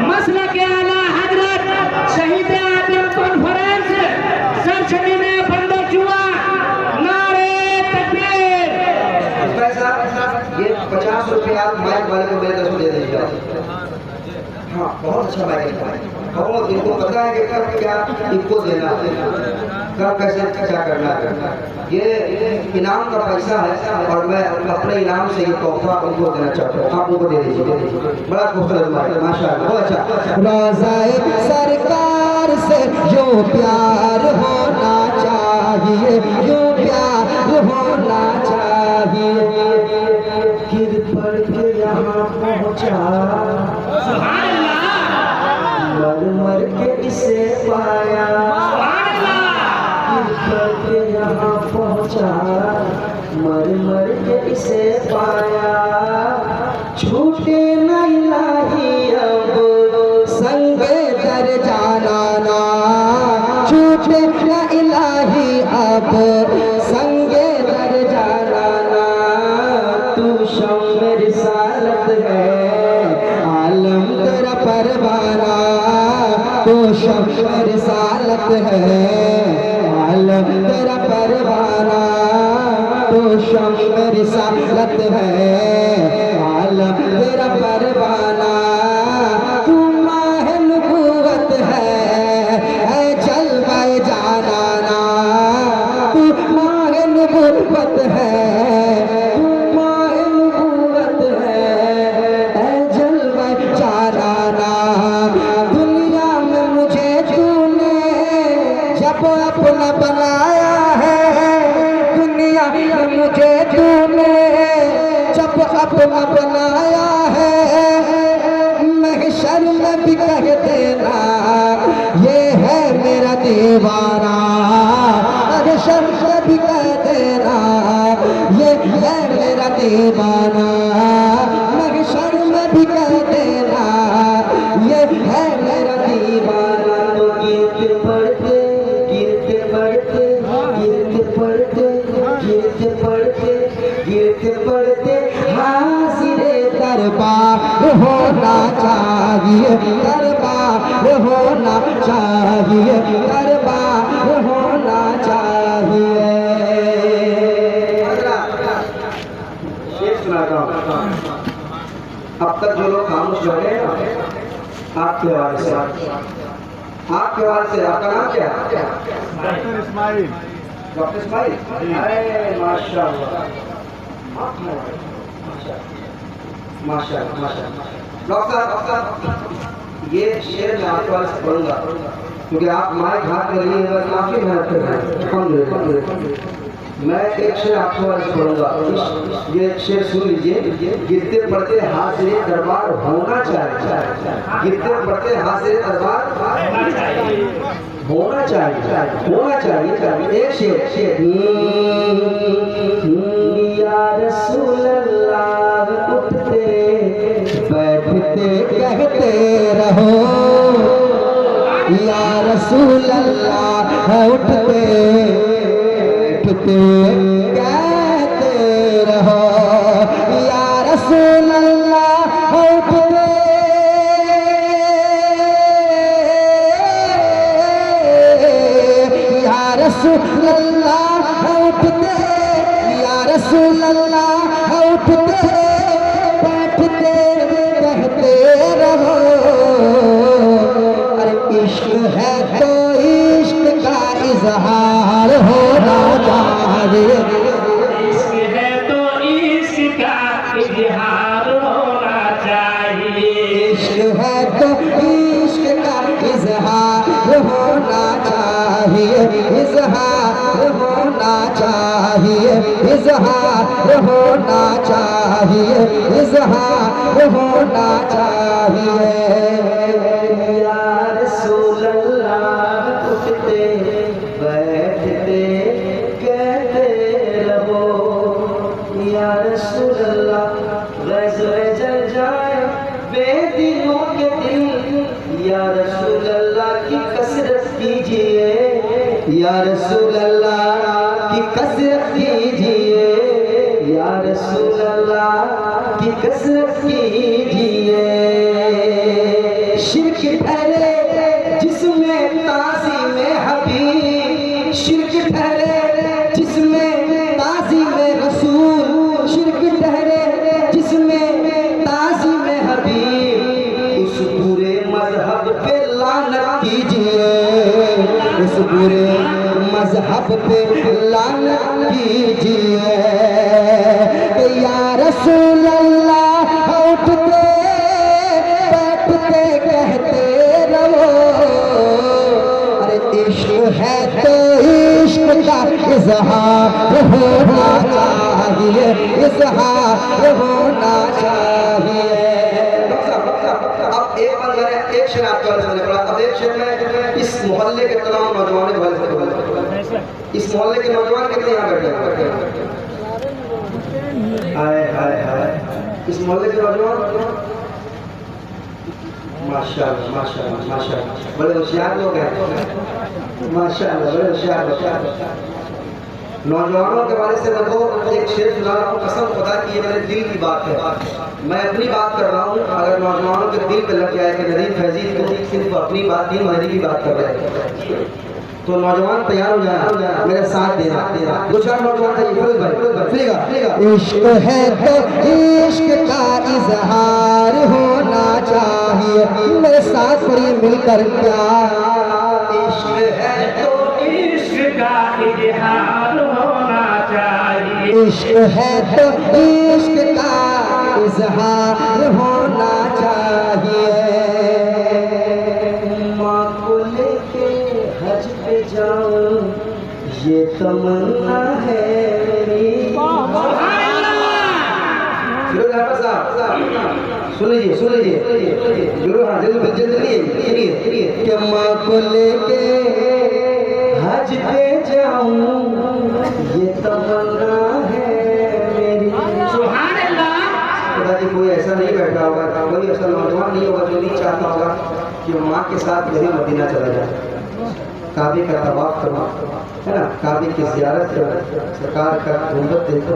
मसला के आला हजरत शहीद आदम कॉन्फ्रेंस सरछड़ी में बंदर जुआ नारे तकबीर। ये 50 रुपये आप माइक वाले को मेरे तरफ दे दीजिएगा। हाँ, बहुत अच्छा माइक है। और इनको पता है कि कब क्या इनको देना, कब कैसे क्या करना है। ये इनाम का पैसा है और मैं अपने इनाम से ये तोहफा उनको देना चाहता हूँ। आप उनको दे दीजिए। बड़ा खूबसूरत माशाल्लाह, बहुत अच्छा। रोज़ाए सरकार से जो प्यार होना चाहिए, जो प्यार होना चाहिए, गिर पड़ के यहाँ पहुँचा, मर मर के इसे पाया, गिर पड़ के यहाँ पहुँचा, मर मर के इसे पाया, छूटे न इलाही अब संगे दर जाना ना, छूटे न इलाही अब संगे दर जाना ना, तू शम्म रिसालत है आलम तेरा परवाना, तू शम्म रिसालत है आलम तेरा परवाना, तू शम्म रिसालत है आलम तेरा परवाना, तू माह नबूवत है जलवाए जाना ना, तू माह नबूवत है, तू माह नबूवत है जलवाए जाना ना, दुनिया में मुझे तूने जब अपना बनाया है, दुनिया में मुझे तूने जब अपना बनाया है, महशर में भी कह देना ये है मेरा दीवाना, महशर में भी कह देना ये है मेरा दीवाना, महशर में भी कह देना ये है मेरा दीवाना। तो गिरते पड़ते गिरते पड़ते गिरते पड़ते गिरते पड़ते गिरते पड़ते हाज़िरे दरबार होना चाहिए, दरबार होना चाहिए, दरबार होना चाहिए। शेर सुनाता हूँ। अब तक जो लोग खामोश बैठे आपके हवाले से, आपके हवाले से, आपका नाम क्या है? डॉक्टर इस्माइल। डॉक्टर इस्माइल, अरे माशाल्लाह माशाल्लाह माशाल्लाह। डॉक्टर साहब, ये शेर मैं आपके वाले से पढ़ूंगा क्योंकि आप माइक हाथ में लिए हैं, काफी मेहनत कर रहे हैं। मैं एक शेर आपके वाले से पढ़ूंगा, ये शेर सुन लीजिए। गिरते पड़ते हाज़िरे दरबार होना चाहिए, गिरते पड़ते हाज़िरे दरबार होना चाहिए, होना चाहिए। एक शेर, या रसूल अल्लाह उठते बैठते कहते रहो, या रसूल अल्लाह उठते बैठते कहते रहो, या रसूल अल्लाह उठते या रसूल अल्लाह उठते, या रसूल अल्लाह उठते बैठते कहते रहो, अरे इश्क है तो इश्क का इजहार होना चाहिए, इश्क है तो इश्क का इजहार होना चाहिए, इश्क है तो इश्क का इजहार होना चाहिए, इजहार होना चाहिए, इजहार होना चाहिए, इजहार होना चाहिए। या रसूल अल्लाह उठते बैठते कहते रहो, या रसूल अल्लाह गज़वे जल जाए बेदिलों के दिल, या रसूल अल्लाह की कसरत कीजिए, या रसूल अल्लाह की कसरत कीजिए, या रसूल अल्लाह की कसरत कीजिए। शिरक ठहरे जिसमें ताज़ीम हबीब, शिरक ठहरे जिसमें ताज़ीम रसूल, शिरक ठहरे जिसमें ताज़ीम हबीब, उस बुरे मजहब पे लानत कीजिए, उस बुरे मजहब पे लानत कीजिए। या रसूल अल्लाह उठते बैठते कहते रहो, अरे इश्क है तो इश्क का इजहार होना चाहिए, इजहार होना चाहिए। अब एक बार मैंने एक शेर आपके वाले सुनने पड़ा, अब एक शेर में इस मोहल्ले के तमाम नौजवानों के वाले से बोला, इस मोहल्ले के नौजवान कितने यहाँ बैठे हैं? हाय हाय हाय, इस मोहल्ले के नौजवान माशाल्लाह माशाल्लाह माशाल्लाह बड़े होशियार लोग हैं, माशाल्लाह बड़े होशियार लोग। नौजवानों के बारे से देखो एक शेर सुना रहा हूँ, कसम खुदा की ये मेरे दिल की बात है, मैं अपनी बात कर रहा हूँ। अगर नौजवानों के दिल पे लग जाए कि नदीम फैजी तो सिर्फ अपनी बात नहीं महीने की बात कर रहे हैं, तो नौजवान तैयार हो जाना, मेरे साथ देना। दो चार नौजवान थे, फिरोज भाई सुनिएगा। इश्क है तो इश्क का इजहार होना चाहिए, मेरे साथ पढ़िए मिलकर प्यार। इश्क है तो इश्क का इजहार होना चाहिए, इश्क है तो इश्क का इजहार होना चाहिए। माँ को लेके हज पे जाऊं ये तमन्ना है मेरी। फिरोज अहमद साहब सुन लीजिए सुन लीजिए जरूर, हाँ जल्दी जल्दी सुनिए। कि माँ को लेके हज पे जाऊं ये तमन्ना है मेरी। सुभान अल्लाह। खुदा जी कोई ऐसा नहीं बैठा होगा, कोई ऐसा नौजवान नहीं होगा जो नहीं चाहता होगा कि माँ के साथ गरीब मदीना चला जाए, काबे का तवाफ करो, है ना, काबे की ज़ियारत करो, सरकार का गुंबद देखो,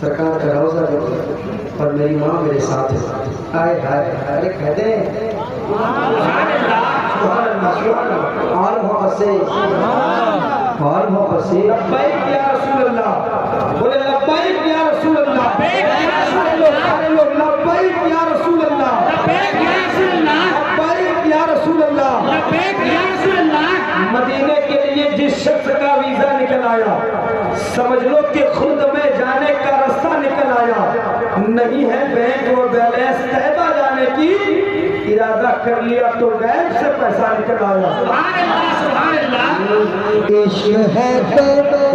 सरकार का रोज़ा देखो, और मेरी माँ मेरे साथ है। हाय हाय अरे कहते हैं और मोहब्बत से लब्बैक या रसूल अल्लाह, बोले लब्बैक या रसूल अल्लाह, लब्बैक या रसूल अल्लाह, सारे लोग लब्बैक या रसूल अल्लाह, लब्बैक या रसूल अल्लाह, लब्बैक या रसूल अल्लाह। लब्बैक या रसूल अल्लाह। मदीने के लिए जिस शख्स का वीजा निकल आया, समझ लो कि खुद में जाने का रास्ता निकल आया, नहीं है बैंक और बैलेंस तैबा जाने की, इरादा कर लिया तो बैंक से पैसा निकल आया। सुभान अल्लाह, सुभान अल्लाह। इश्क है तो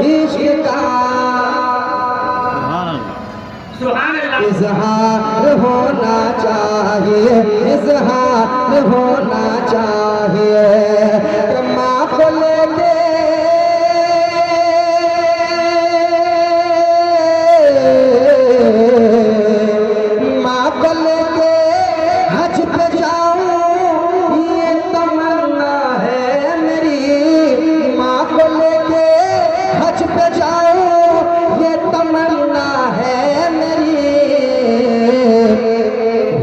इश्क का सुभान अल्लाह। इजहार होना चाहिए, इजहार होना चाहिए। कि माँ को लेके माँ को लेके हज पे जाऊं ये तमन्ना है मेरी, माँ को लेके हज पे जाऊं ये तमन्ना है मेरी।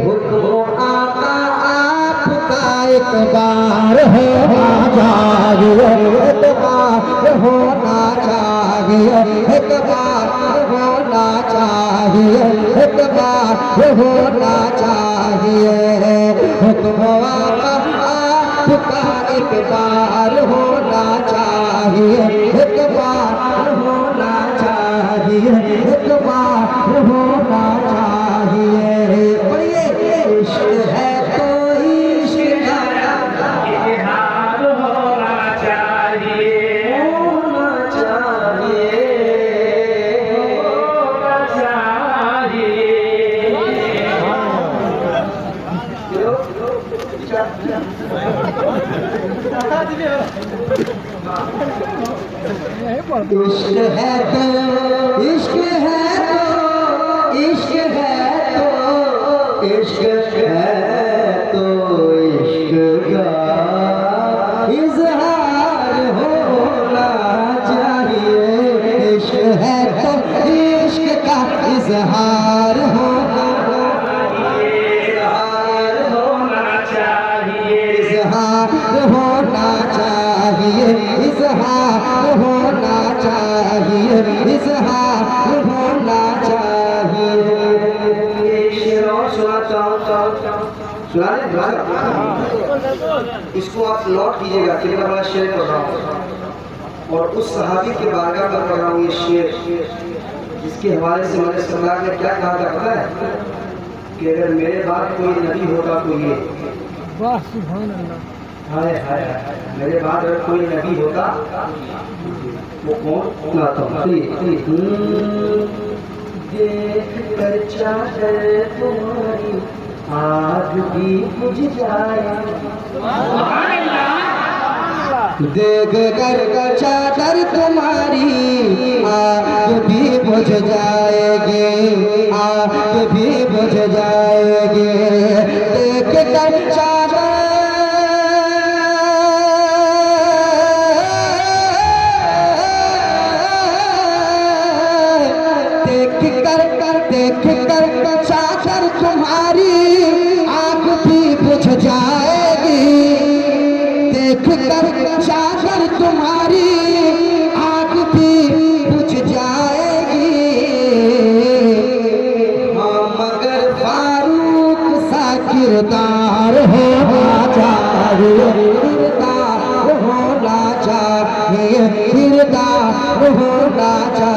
हुक्म आका आपका एक बार होना चाहिए, एक बार होना चाहिए, एक बार होना चाहिए, एक बार होना चाहिए। हुक्म आका आपका एक बार होना चाहिए, एक बार होना चाहिए, एक बार होना चाहिए। पढ़िए इश्क है तो इश्क का इजहार होना चाहिए, होना चाहिए। होना चाहिए। इश्क है तो इश्क है तो इश्क है तो इश्क है तो इश्क का इजहार होना चाहिए। इश्क है तो इश्क का इजहार होना इजहार होना चाहिए। इजहार होना चाहिए, इजहार होना चाहिए, इजहार होना चाहिए। शेर और सुनाता हूँ, सुना रहे? इसको आप नोट कीजिएगा, कितना बड़ा शेर पढ़ रहा हूँ और उस सहाबी के बारगाह में पढ़ रहा हूँ ये शेर, जिसके हवाले से मैंने सरकार ने क्या कहा था पता है कि अगर मेरे बाद कोई नबी होता तो ये, वाह सुभान अल्लाह, हाय हाय हाय, मेरे बाद अगर कोई नबी होता वो कौन? सुनाता हूँ। देख कर चादर तुम्हारी आग भी बुझ जाए, देख कर चादर तुम्हारी आग भी बुझ जाएगी, आग भी बुझ जाएगी। देख कर चादर, देख कर चादर तुम्हारी आग भी बुझ जाएगी, देख कर चादर तुम्हारी आग भी बुझ जाएगी। हाँ मगर फारूक सा किरदार होना चाहिए, किरदार होना चाहिए, किरदार होना चाहिए।